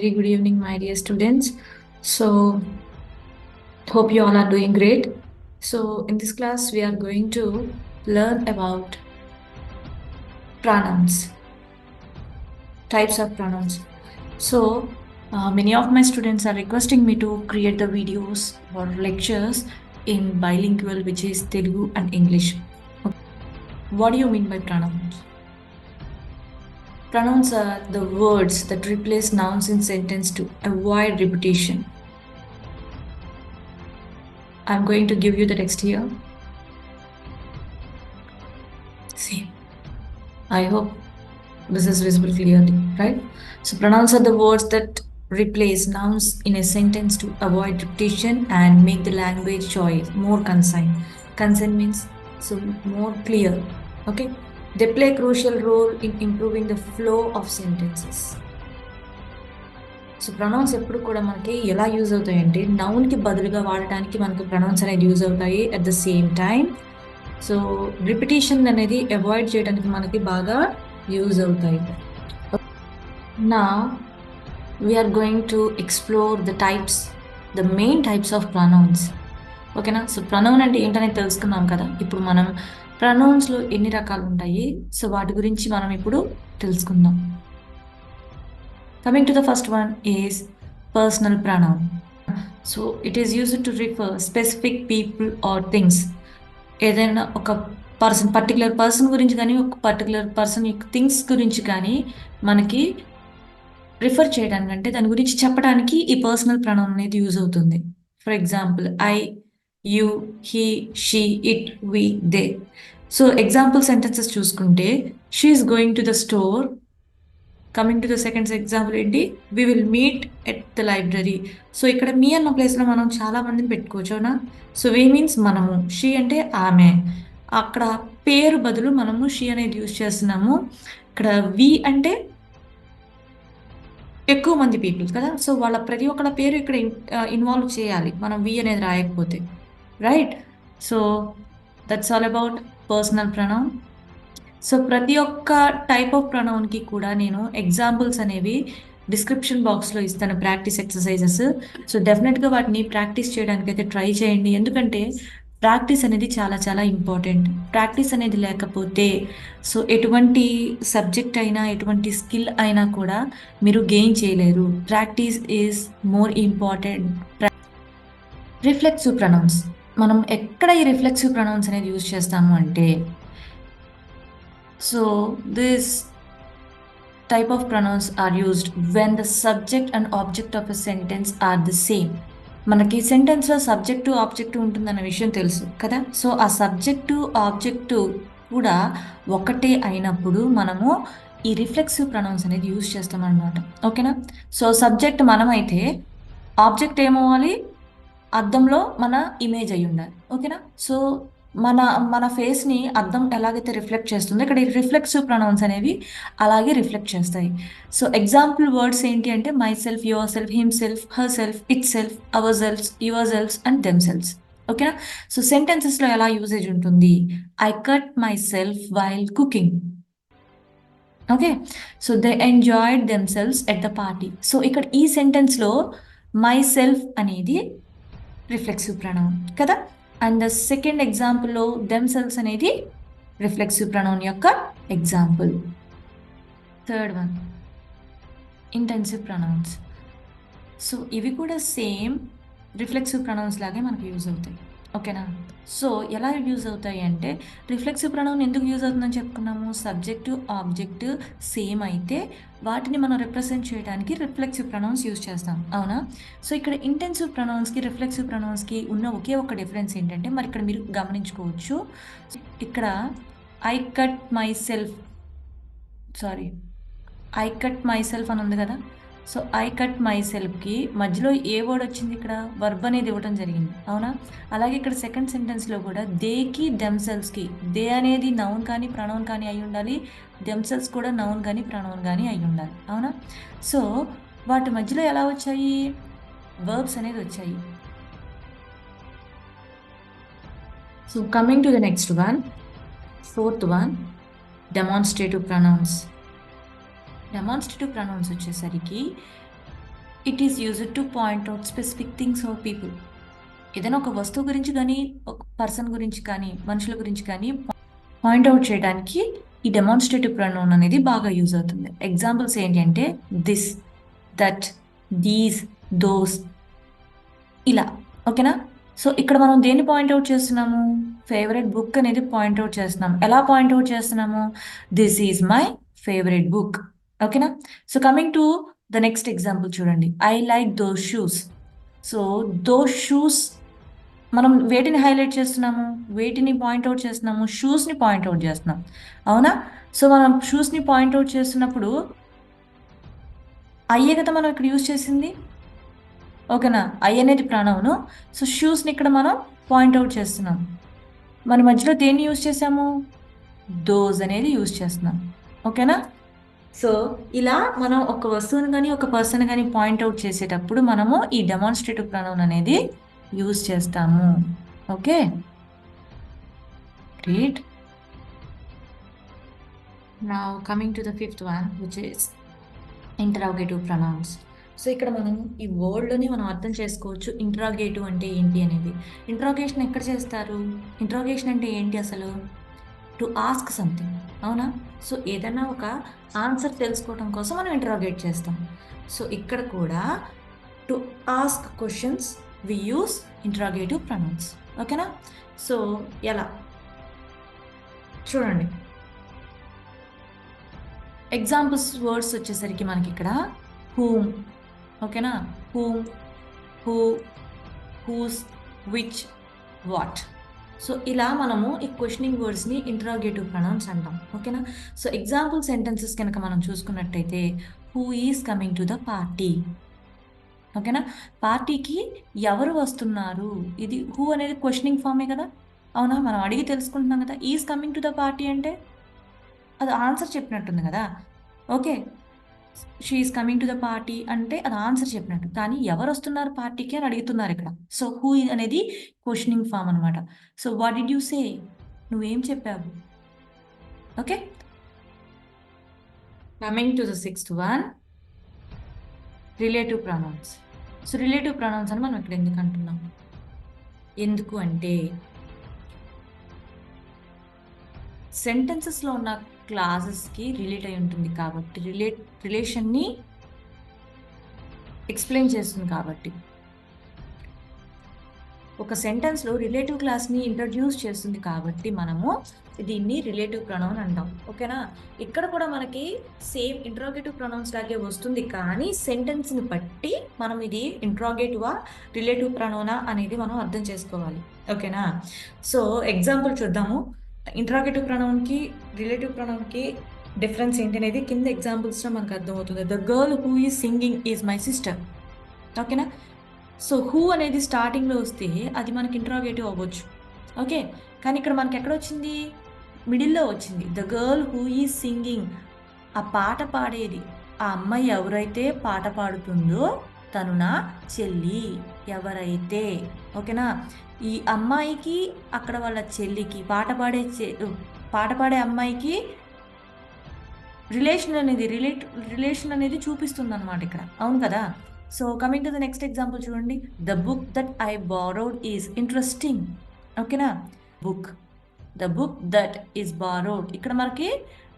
very good evening, my dear students. So, hope you all are doing great. So, in this class, we are going to learn about pronouns, types of pronouns. So, many of my students are requesting me to create the videos or lectures in bilingual, which is Telugu and English. Okay. What do you mean by pronouns? Pronouns are the words that replace nouns in sentence to avoid repetition. I'm going to give you the text here. See, I hope this is visible clearly, right? So pronouns are the words that replace nouns in a sentence to avoid repetition and make the language choice more concise. Concise means so more clear. Okay, they play a crucial role in improving the flow of sentences. So pronouns ఎప్పుడు కూడా మనకి ఎలా use అవుతాయంటే నౌన్కి బదులుగా వాడటానికి మనకు pronounce అనేది use అవుతాయి. At the same time so repetition అనేది అవాయిడ్ చేయడానికి మనకి బాగా యూజ్ అవుతాయి. నా we are going to explore the types, the main types of pronouns. ఓకేనా? సో ప్రొనౌన్ అంటే ఏంటనేది తెలుసుకున్నాం కదా. ఇప్పుడు మనం ప్రొనౌన్స్లో ఎన్ని రకాలు ఉంటాయి, సో వాటి గురించి మనం ఇప్పుడు తెలుసుకుందాం. Coming to the first one is personal pronoun. So it is used to refer specific people or things. ఏదైనా ఒక పర్టికులర్ పర్సన్ గురించి కానీ ఒక పర్టికులర్ పర్సన్ యొక్క థింగ్స్ గురించి కానీ మనకి రిఫర్ చేయడానికి అంటే దాని గురించి చెప్పడానికి ఈ పర్సనల్ ప్రొనౌన్ అనేది యూజ్ అవుతుంది. For example I, you, he, she, it, we, they. So example sentences చూసుకుంటే she is going to the store. Coming to the second example ఏంటి, we will meet at the library. So ఇక్కడ మీ అన్న ప్లేస్లో మనం చాలా మందిని పెట్టుకోవచ్చు, అవునా? సో వి మీన్స్ మనము, షీ అంటే ఆమె. అక్కడ పేరు బదులు మనము షీ అనేది యూజ్ చేస్తున్నాము. ఇక్కడ వి అంటే ఎక్కువ మంది పీపుల్ కదా, సో వాళ్ళ ప్రతి ఒక్కళ్ళ పేరు ఇక్కడ ఇన్వాల్వ్ చేయాలి మనం వి అనేది రాయకపోతే, right? So that's all about personal pronoun. So ప్రతి ఒక్క టైప్ ఆఫ్ ప్రొనౌన్కి కూడా నేను ఎగ్జాంపుల్స్ అనేవి డిస్క్రిప్షన్ బాక్స్లో ఇస్తాను, ప్రాక్టీస్ ఎక్సర్సైజెస్. సో డెఫినెట్గా వాటిని ప్రాక్టీస్ చేయడానికి అయితే ట్రై చేయండి, ఎందుకంటే ప్రాక్టీస్ అనేది చాలా చాలా ఇంపార్టెంట్. ప్రాక్టీస్ అనేది లేకపోతే సో ఎటువంటి సబ్జెక్ట్ అయినా ఎటువంటి స్కిల్ అయినా కూడా మీరు గెయిన్ చేయలేరు. Practice is more important. Reflexive pronounce, మనం ఎక్కడ ఈ రిఫ్లెక్సివ్ ప్రొనౌన్స్ అనేది యూజ్ చేస్తాము అంటే, so this type of pronouns are used when the subject and object of a sentence are the same. మనకి సెంటెన్స్లో సబ్జెక్టు ఆబ్జెక్టు ఉంటుందన్న విషయం తెలుసు కదా. సో ఆ సబ్జెక్టు ఆబ్జెక్టు కూడా ఒకటే అయినప్పుడు మనము ఈ రిఫ్లెక్సివ్ ప్రొనౌన్స్ అనేది యూజ్ చేస్తామన్నమాట. ఓకేనా? సో సబ్జెక్ట్ మనమైతే ఆబ్జెక్ట్ ఏమవ్వాలి, అద్దంలో మన ఇమేజ్ అయి ఉండాలి. ఓకేనా? సో మన ఫేస్ని అద్దం ఎలాగైతే రిఫ్లెక్ట్ చేస్తుందో ఇక్కడ రిఫ్లెక్సివ్ ప్రొనౌన్స్ అనేవి అలాగే రిఫ్లెక్ట్ చేస్తాయి. సో ఎగ్జాంపుల్ వర్డ్స్ ఏంటి అంటే myself, yourself, himself, herself, itself, ourself, yourself and themself. ఓకేనా? సో సెంటెన్సెస్లో ఎలా యూసేజ్ ఉంటుంది, I cut myself while cooking. Okay, so they enjoyed themselves at the party. So ఇక్కడ ఈ సెంటెన్స్లో myself అనేది reflexive pronoun కదా. And the second ఎగ్జాంపుల్లో దెమ్ సెల్ఫ్స్ అనేది రిఫ్లెక్సివ్ ప్రొనౌన్ యొక్క example. Third one intensive pronouns. So ఇవి కూడా సేమ్ రిఫ్లెక్సివ్ ప్రొనౌన్స్ లాగే మనకు యూజ్ అవుతాయి. ఓకేనా? సో ఎలా యూజ్ అవుతాయి అంటే, రిఫ్లెక్సివ్ ప్రొనౌన్ ఎందుకు యూజ్ అవుతుందని చెప్పుకున్నాము, సబ్జెక్టు ఆబ్జెక్టు సేమ్ అయితే వాటిని మనం రిప్రజెంట్ చేయడానికి రిఫ్లెక్సివ్ ప్రొనౌన్స్ యూజ్ చేస్తాం, అవునా? సో ఇక్కడ ఇంటెన్సివ్ ప్రొనౌన్స్కి రిఫ్లెక్సివ్ ప్రొనౌన్స్కి ఉన్న ఒకే ఒక డిఫరెన్స్ ఏంటంటే, మరి ఇక్కడ మీరు గమనించుకోవచ్చు, ఇక్కడ ఐ కట్ మై సెల్ఫ్ అని ఉంది కదా. సో ఐ కట్ మై సెల్ఫ్కి మధ్యలో ఏ వర్డ్ వచ్చింది, ఇక్కడ వర్బ్ అనేది ఇవ్వడం జరిగింది, అవునా? అలాగే ఇక్కడ సెకండ్ సెంటెన్స్లో కూడా దేకి దెమ్సెల్స్కి, దే అనేది నౌన్ కానీ ప్రొనౌన్ కానీ అయి ఉండాలి, దెమ్సెల్స్ కూడా నౌన్ కానీ ప్రొనౌన్ కానీ అయి ఉండాలి, అవునా? సో వాటి మధ్యలో ఎలా వచ్చాయి, వర్బ్స్ అనేది వచ్చాయి. So coming to the next one, fourth one, demonstrative pronouns. Demonstrative pronouns వచ్చేసరికి it is used to point out specific things or people. ఏదైనా ఒక వస్తువు గురించి కానీ, ఒక పర్సన్ గురించి కానీ, మనుషుల గురించి కానీ పాయింట్ అవుట్ చేయడానికి ఈ డెమాన్స్ట్రేటివ్ ప్రొనౌన్ అనేది బాగా యూజ్ అవుతుంది. ఎగ్జాంపుల్స్ ఏంటంటే దిస్, దట్, దీస్, దోస్, ఇలా. ఓకేనా? సో ఇక్కడ మనం దేన్ని పాయింట్ అవుట్ చేస్తున్నాము? ఫేవరెట్ బుక్ అనేది పాయింట్ అవుట్ చేస్తున్నాం. ఎలా పాయింట్ అవుట్ చేస్తున్నాము? This is my favourite book. ఓకేనా? So coming to the next example చూడండి. I like those shoes. So those shoes మనం వేటిని హైలైట్ చేస్తున్నాము? వేటిని పాయింట్ అవుట్ చేస్తున్నాము? షూస్ని పాయింట్ అవుట్ చేస్తున్నాం. అవునా? సో మనం షూస్ని పాయింట్ అవుట్ చేస్తున్నప్పుడు అయ్యే కదా మనం ఇక్కడ యూజ్ చేసింది. ఓకేనా? ఐ అనేది ప్రణవును. సో షూస్ని ఇక్కడ మనం పాయింట్ అవుట్ చేస్తున్నాం. మన మధ్యలో దేన్ని యూజ్ చేసాము? దోస్ అనేది యూజ్ చేస్తున్నాం. ఓకేనా? సో ఇలా మనం ఒక వస్తువుని కానీ ఒక పర్సన్ కానీ పాయింట్ అవుట్ చేసేటప్పుడు మనము ఈ డెమాన్స్ట్రేటివ్ ప్రొనౌన్ అనేది యూజ్ చేస్తాము. Okay, great. Now coming to the fifth one, which is interrogative pronouns. So ఇక్కడ మనం ఈ వర్డ్లోనే మనం అర్థం చేసుకోవచ్చు ఇంటరాగేటివ్ అంటే ఏంటి అనేది. ఇంటరాగేషన్ ఎక్కడ చేస్తారు? ఇంటరాగేషన్ అంటే ఏంటి అసలు? To ask something. అవునా? సో ఏదైనా ఒక ఆన్సర్ తెలుసుకోవడం కోసం మనం ఇంటరాగేట్ చేస్తాం. సో ఇక్కడ కూడా to ask questions we use interrogative pronouns. ఓకేనా? సో ఎలా చూడండి. ఎగ్జాంపుల్స్ వర్డ్స్ వచ్చేసరికి మనకి ఇక్కడ హూమ్. ఓకేనా? Whom, who, whose, which, what. So ఇలా మనము ఈ క్వశ్చనింగ్ వర్డ్స్ని ఇంటరాగేటివ్ ప్రొనౌన్స్ అంటాం. ఓకేనా? సో ఎగ్జాంపుల్ సెంటెన్సెస్ కనుక మనం చూసుకున్నట్టయితే who is coming to the party. ఓకేనా? పార్టీకి ఎవరు వస్తున్నారు? ఇది హూ అనేది క్వశ్చనింగ్ ఫామే కదా. అవునా? మనం అడిగి తెలుసుకుంటున్నాం కదా. Is coming to the party అంటే అది ఆన్సర్ చెప్పినట్టుంది కదా. Okay, she is coming to the party అంటే అది ఆన్సర్ చెప్పినట్టు. కానీ ఎవరు వస్తున్నారు పార్టీకి అని అడుగుతున్నారు ఇక్కడ. సో హూ అనేది క్వశ్చనింగ్ ఫామ్ అనమాట. So what did you say? నువ్వేం చెప్పావు? Okay, coming to the sixth one, relative pronounce. So relative pronounce అని మనం ఇక్కడ ఎందుకు అంటున్నాం? ఎందుకు అంటే సెంటెన్సెస్లో ఉన్న క్లాసెస్కి రిలేట్ అయి ఉంటుంది కాబట్టి, రిలేషన్ని ఎక్స్ప్లెయిన్ చేస్తుంది కాబట్టి. ఒక సెంటెన్స్లో రిలేటివ్ క్లాస్ని ఇంట్రడ్యూస్ చేస్తుంది కాబట్టి మనము దీన్ని రిలేటివ్ ప్రొనౌన్ అంటాం. ఓకేనా? ఇక్కడ కూడా మనకి సేమ్ ఇంట్రాగేటివ్ ప్రొనౌన్స్ లాగే వస్తుంది, కానీ సెంటెన్స్ని బట్టి మనం ఇది ఇంట్రాగేటివా రిలేటివ్ ప్రొనౌనా అనేది మనం అర్థం చేసుకోవాలి. ఓకేనా? సో ఎగ్జాంపుల్ చూద్దాము. ఇంట్రాగేటివ్ ప్రొనౌన్కి రిలేటివ్ ప్రొనౌన్కి డిఫరెన్స్ ఏంటి అనేది కింద ఎగ్జాంపుల్స్లో మనకు అర్థమవుతుంది. The girl who is singing is my sister. ఓకేనా? సో హూ అనేది స్టార్టింగ్లో వస్తే అది మనకి ఇంట్రాగేటివ్ అవ్వచ్చు. ఓకే, కానీ ఇక్కడ మనకి ఎక్కడ వచ్చింది? మిడిల్లో వచ్చింది. The girl who is singing. ఆ పాట పాడేది, ఆ అమ్మాయి ఎవరైతే పాట పాడుతుందో తను నా చెల్లి. ఎవరైతే. ఓకేనా? ఈ అమ్మాయికి అక్కడ వాళ్ళ చెల్లికి పాట పాడే అమ్మాయికి రిలేషన్ అనేది చూపిస్తుంది అనమాట ఇక్కడ. అవును కదా? So coming to the next example చూడండి. The book that I borrowed is interesting. ఓకేనా? Book, the book that is borrowed. ఇక్కడ మనకి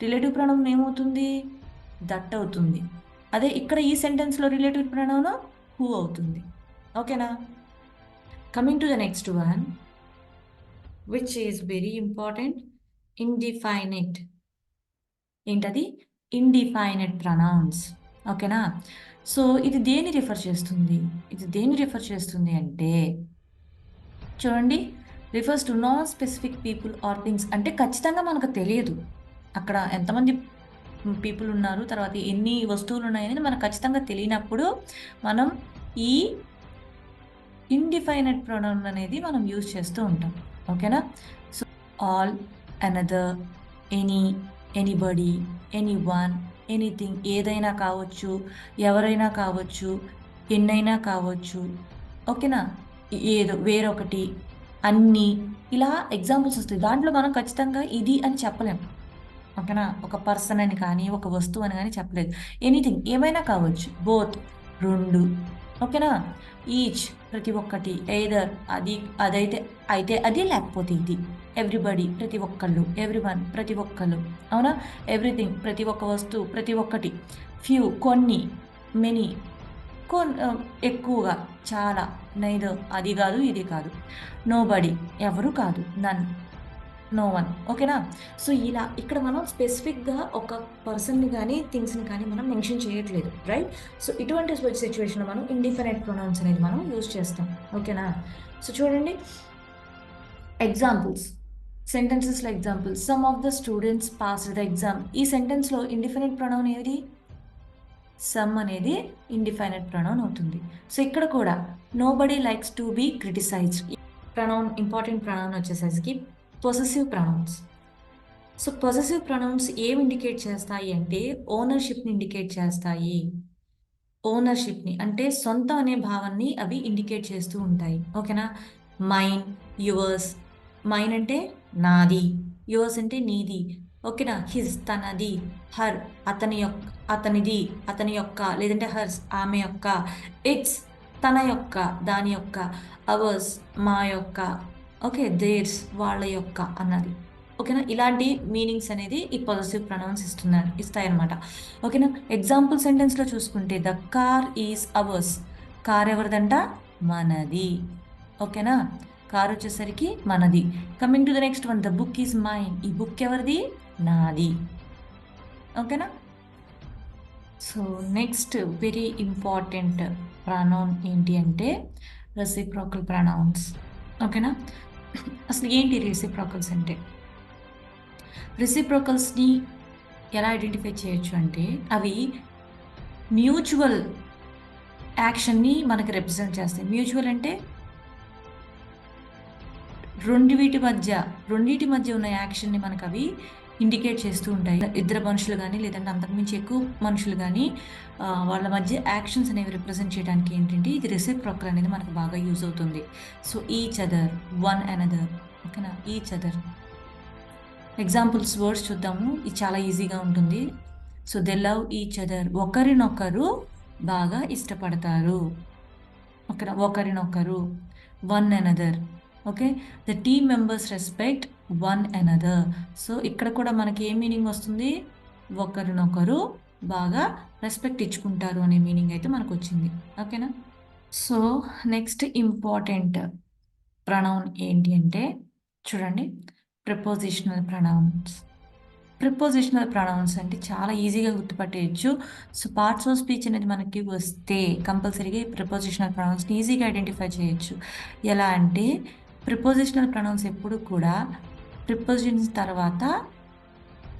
రిలేటివ్ ప్రొనౌన్ ఏమవుతుంది? దట్ అవుతుంది. అదే ఇక్కడ ఈ సెంటెన్స్లో రిలేటివ్ ప్రొనౌన్ హూ అవుతుంది. ఓకేనా? Coming to the next one, which is very important, indefinite. ఏంటది? Indefinite pronounce. ఓకేనా? సో ఇది దేన్ని రిఫర్ చేస్తుంది అంటే చూడండి, refers to non specific people or things. అంటే ఖచ్చితంగా మనకు తెలియదు అక్కడ ఎంతమంది పీపుల్ ఉన్నారు, తర్వాత ఎన్ని వస్తువులు ఉన్నాయనేది మనకు ఖచ్చితంగా తెలియనప్పుడు మనం ఈ ఇండిఫైనెట్ ప్రొనౌన్ అనేది మనం యూజ్ చేస్తూ ఉంటాం. ఓకేనా? So all, another, any, anybody, anyone, anything, ఏదైనా కావచ్చు, ఎవరైనా కావచ్చు, ఎన్నైనా కావచ్చు. ఓకేనా? ఏదో, వేరొకటి, అన్నీ, ఇలా ఎగ్జాంపుల్స్ వస్తాయి. దాంట్లో మనం ఖచ్చితంగా ఇది అని చెప్పలేం. ఓకేనా? ఒక పర్సన్ అని కానీ ఒక వస్తువు అని కానీ చెప్పలేదు. ఎనీథింగ్, ఏమైనా కావచ్చు. బోత్, 2. ఓకేనా? ఈచ్ ప్రతి ఒక్కటి, ఎయిదర్ అదైతే అది లేకపోతే ఇది. ఎవ్రీబడి ప్రతి ఒక్కళ్ళు, ఎవ్రీవన్ ప్రతి ఒక్కళ్ళు, అవునా? ఎవ్రీథింగ్ ప్రతి ఒక్క వస్తువు, ప్రతి ఒక్కటి. ఫ్యూ కొన్ని, మెనీ ఎక్కువగా, చాలా. నైదర్ అది కాదు ఇది కాదు. నోబడి ఎవరు కాదు. నన్ నో వన్. ఓకేనా? సో ఇలా ఇక్కడ మనం స్పెసిఫిక్గా ఒక పర్సన్ని కానీ థింగ్స్ని కానీ మనం మెన్షన్ చేయట్లేదు, రైట్? సో ఇటువంటి సిచ్యువేషన్లో మనం ఇండిఫినైట్ ప్రొనౌన్స్ అనేది మనం యూజ్ చేస్తాం. ఓకేనా? సో చూడండి ఎగ్జాంపుల్స్, సెంటెన్సెస్లో examples. Some of the students passed the exam. ఈ సెంటెన్స్లో ఇండిఫినైట్ ప్రొనౌన్ ఏది? సమ్ అనేది ఇండిఫైనైట్ ప్రొనౌన్ అవుతుంది. సో ఇక్కడ కూడా nobody likes to be criticised. Pronoun, important pronoun వచ్చేసరికి possessive pronouns. So possessive pronouns ఏం ఇండికేట్ చేస్తాయి అంటే ఓనర్షిప్ని ఇండికేట్ చేస్తాయి. ఓనర్షిప్ని అంటే సొంతం అనే భావాన్ని అవి ఇండికేట్ చేస్తూ ఉంటాయి. ఓకేనా? Mine, yours. మైన్ అంటే నాది, యువర్స్ అంటే నీది. ఓకేనా? హిజ్ తనది, హర్ అతనిది, అతని యొక్క, లేదంటే హర్స్ ఆమె యొక్క, ఇట్స్ తన యొక్క, దాని యొక్క, అవర్స్ మా యొక్క, ఓకే, దేర్స్ వాళ్ళ యొక్క అన్నది. ఓకేనా? ఇలాంటి మీనింగ్స్ అనేది ఈ పొసెసివ్ ప్రొనౌన్స్ ఇస్తాయన్నమాట. ఓకేనా? ఎగ్జాంపుల్ సెంటెన్స్లో చూసుకుంటే the car is ours. Car ఎవరిదంట? మనది. ఓకేనా? కార్ వచ్చేసరికి మనది. Coming to the next one, the book is mine. ఈ బుక్ ఎవరిది? నాది. ఓకేనా? So next very important pronoun ఏంటి అంటే రెసిప్రోకల్ ప్రొనౌన్స్. ఓకేనా? అసలు ఏంటి రెసిప్రోకల్స్ అంటే? రెసిప్రోకల్స్ని ఎలా ఐడెంటిఫై చేయొచ్చు అంటే అవి మ్యూచువల్ యాక్షన్ని మనకి రిప్రజెంట్ చేస్తాయి. మ్యూచువల్ అంటే రెండింటి మధ్య ఉన్న యాక్షన్ని మనకు అవి ఇండికేట్ చేస్తూ ఉంటాయి. ఇద్దరు మనుషులు కానీ లేదంటే అంతకుమించి ఎక్కువ మనుషులు కానీ వాళ్ళ మధ్య యాక్షన్స్ అనేవి రిప్రజెంట్ చేయడానికి ఏంటంటే ఇది రెసిప్రోకల్ అనేది మనకు బాగా యూజ్ అవుతుంది. So each other, one another. ఓకేనా? Each other. ఎగ్జాంపుల్స్ వర్డ్స్ చూద్దాము. ఇది చాలా ఈజీగా ఉంటుంది. So they love each other. ఒకరినొకరు బాగా ఇష్టపడతారు. ఓకేనా? ఒకరినొకరు. One another. Okay, the team members respect one another. So ఇక్కడ కూడా మనకి ఏ మీనింగ్ వస్తుంది? ఒకరినొకరు బాగా రెస్పెక్ట్ ఇచ్చుకుంటారు అనే మీనింగ్ అయితే మనకు వచ్చింది. ఓకేనా? సో నెక్స్ట్ ఇంపార్టెంట్ ప్రొనౌన్ ఏంటి అంటే చూడండి, ప్రిపోజిషనల్ ప్రొనౌన్స్. ప్రిపోజిషనల్ ప్రొనౌన్స్ అంటే చాలా ఈజీగా గుర్తుపట్టేయచ్చు. సో పార్ట్స్ ఆఫ్ స్పీచ్ అనేది మనకి వస్తే కంపల్సరీగా ఈ ప్రిపోజిషనల్ ప్రొనౌన్స్ని ఈజీగా ఐడెంటిఫై చేయొచ్చు. ఎలా అంటే ప్రిపోజిషనల్ ప్రొనౌన్స్ ఎప్పుడు కూడా ప్రిపోజిషన్స్ తర్వాత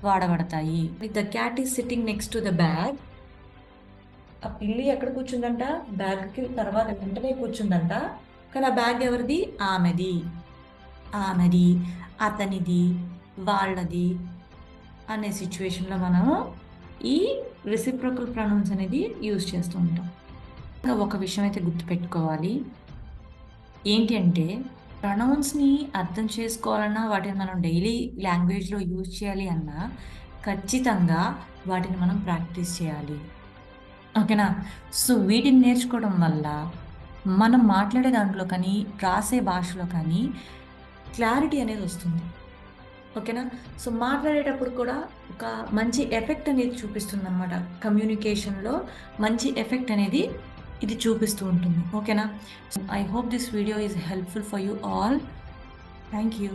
వాడబడతాయి. The cat is sitting next to the bag. ఆ పిల్లి ఎక్కడ కూర్చుందంట? బ్యాగ్కి తర్వాత వెంటనే కూర్చుందంట. కానీ ఆ బ్యాగ్ ఎవరిది? ఆమెది. అతనిది, వాళ్ళది అనే సిచ్యువేషన్లో మనము ఈ రెసిప్రోకల్ ప్రొనౌన్స్ అనేది యూజ్ చేస్తూ ఉంటాం. ఒక విషయం అయితే గుర్తుపెట్టుకోవాలి. ఏంటి అంటే ప్రొనౌన్స్ని అర్థం చేసుకోవాలన్నా, వాటిని మనం డైలీ లాంగ్వేజ్లో యూజ్ చేయాలి అన్నా ఖచ్చితంగా వాటిని మనం ప్రాక్టీస్ చేయాలి. ఓకేనా? సో వీటిని నేర్చుకోవడం వల్ల మనం మాట్లాడే దాంట్లో కానీ రాసే భాషలో కానీ క్లారిటీ అనేది వస్తుంది. ఓకేనా? సో మాట్లాడేటప్పుడు కూడా ఒక మంచి ఎఫెక్ట్ అనేది చూపిస్తుంది అనమాట. కమ్యూనికేషన్లో మంచి ఎఫెక్ట్ అనేది ఇది చూపిస్తూ ఉంటుంది. ఓకేనా? I hope this video is helpful for you all. Thank you.